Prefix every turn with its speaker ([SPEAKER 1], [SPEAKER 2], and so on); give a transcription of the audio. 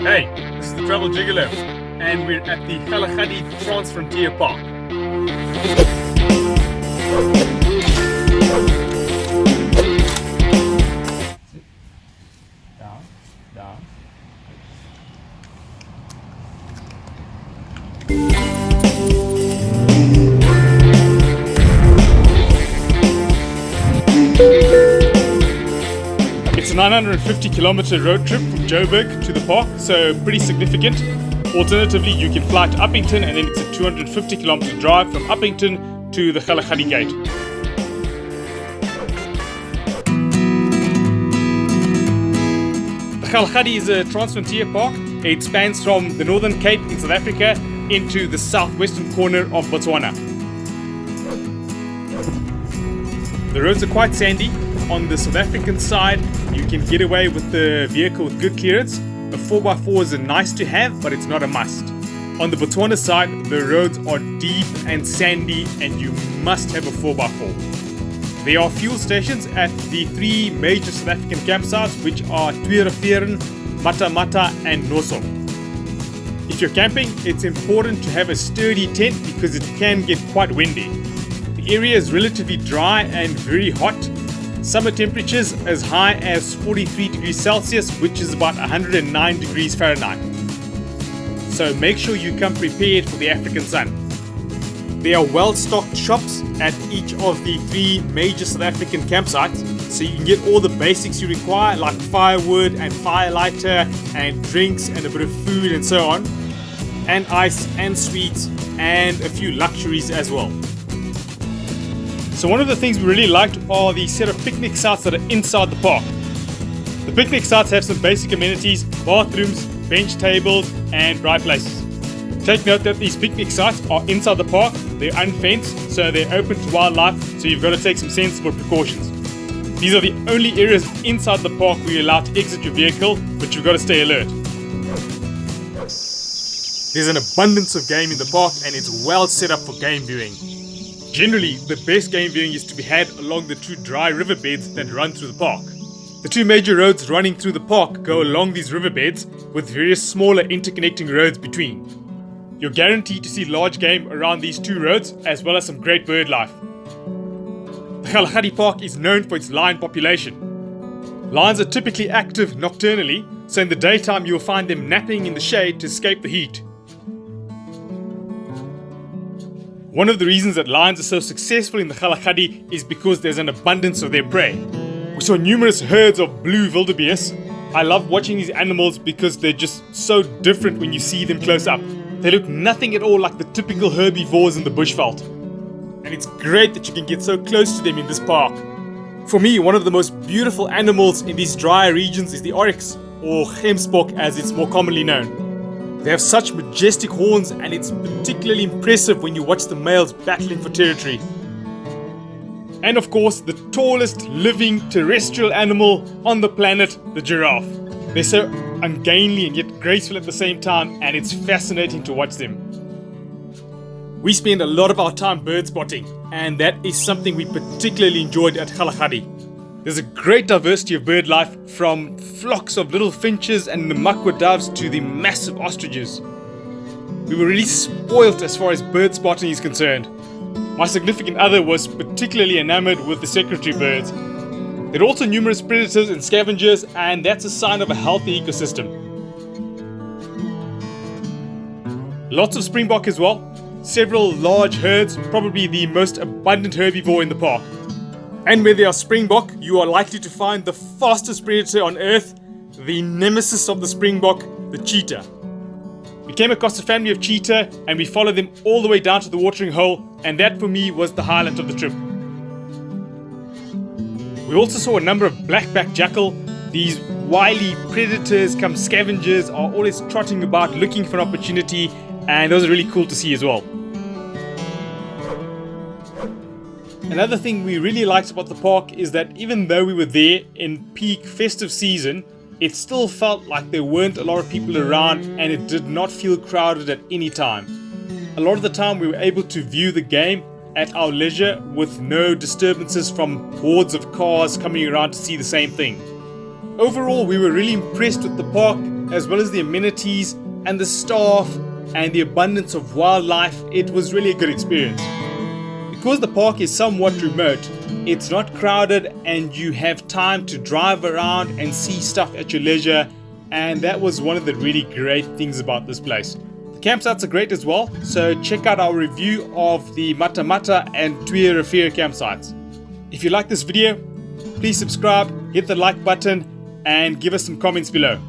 [SPEAKER 1] Hey, this is the travelgigolo, and we're at the Kgalagadi Transfrontier Park. Down. It's a 950-kilometer road trip from Joburg to the park, so pretty significant. Alternatively, you can fly to Upington, and then it's a 250-kilometer drive from Upington to the Kalahari Gate. The Kgalagadi is a transfrontier park. It spans from the Northern Cape in South Africa into the southwestern corner of Botswana. The roads are quite sandy. On the South African side, you can get away with the vehicle with good clearance. A 4x4 is a nice to have, but it's not a must. On the Botswana side, the roads are deep and sandy, and you must have a 4x4. There are fuel stations at the three major South African campsites, which are Tweereveeren, Matamata and Noso. If you're camping, it's important to have a sturdy tent because it can get quite windy. The area is relatively dry and very hot. Summer temperatures as high as 43 degrees Celsius, which is about 109 degrees Fahrenheit. So make sure you come prepared for the African sun. There are well-stocked shops at each of the three major South African campsites, so you can get all the basics you require, like firewood and firelighter and drinks and a bit of food and so on, and ice and sweets and a few luxuries as well. So one of the things we really liked are the set of picnic sites that are inside the park. The picnic sites have some basic amenities, bathrooms, bench tables and dry places. Take note that these picnic sites are inside the park, they're unfenced, so they're open to wildlife, so you've got to take some sensible precautions. These are the only areas inside the park where you're allowed to exit your vehicle, but you've got to stay alert. There's an abundance of game in the park and it's well set up for game viewing. Generally, the best game viewing is to be had along the two dry riverbeds that run through the park. The two major roads running through the park go along these riverbeds with various smaller interconnecting roads between. You're guaranteed to see large game around these two roads as well as some great bird life. The Kgalagadi Park is known for its lion population. Lions are typically active nocturnally, so in the daytime you'll find them napping in the shade to escape the heat. One of the reasons that lions are so successful in the Kgalagadi is because there's an abundance of their prey. We saw numerous herds of blue wildebeest. I love watching these animals because they're just so different when you see them close up. They look nothing at all like the typical herbivores in the bushveld. And it's great that you can get so close to them in this park. For me, one of the most beautiful animals in these drier regions is the oryx, or springbok as it's more commonly known. They have such majestic horns, and it's particularly impressive when you watch the males battling for territory. And of course, the tallest living terrestrial animal on the planet, the giraffe. They're so ungainly and yet graceful at the same time, and it's fascinating to watch them. We spend a lot of our time bird spotting, and that is something we particularly enjoyed at Kgalagadi. There's a great diversity of bird life, from flocks of little finches and namakwa doves to the massive ostriches. We were really spoilt as far as bird spotting is concerned. My significant other was particularly enamored with the secretary birds. There are also numerous predators and scavengers, and that's a sign of a healthy ecosystem. Lots of springbok as well. Several large herds, probably the most abundant herbivore in the park. And where there are springbok, you are likely to find the fastest predator on earth, the nemesis of the springbok, the cheetah. We came across a family of cheetah and we followed them all the way down to the watering hole, and that for me was the highlight of the trip. We also saw a number of black-backed jackal. These wily predators come scavengers are always trotting about looking for an opportunity, and those are really cool to see as well. Another thing we really liked about the park is that even though we were there in peak festive season, it still felt like there weren't a lot of people around and it did not feel crowded at any time. A lot of the time we were able to view the game at our leisure with no disturbances from hordes of cars coming around to see the same thing. Overall, we were really impressed with the park as well as the amenities and the staff and the abundance of wildlife, it was really a good experience. Because the park is somewhat remote, it's not crowded and you have time to drive around and see stuff at your leisure, and that was one of the really great things about this place. The campsites are great as well, so check out our review of the Matamata and Tuirafia campsites. If you like this video, please subscribe, hit the like button, and give us some comments below.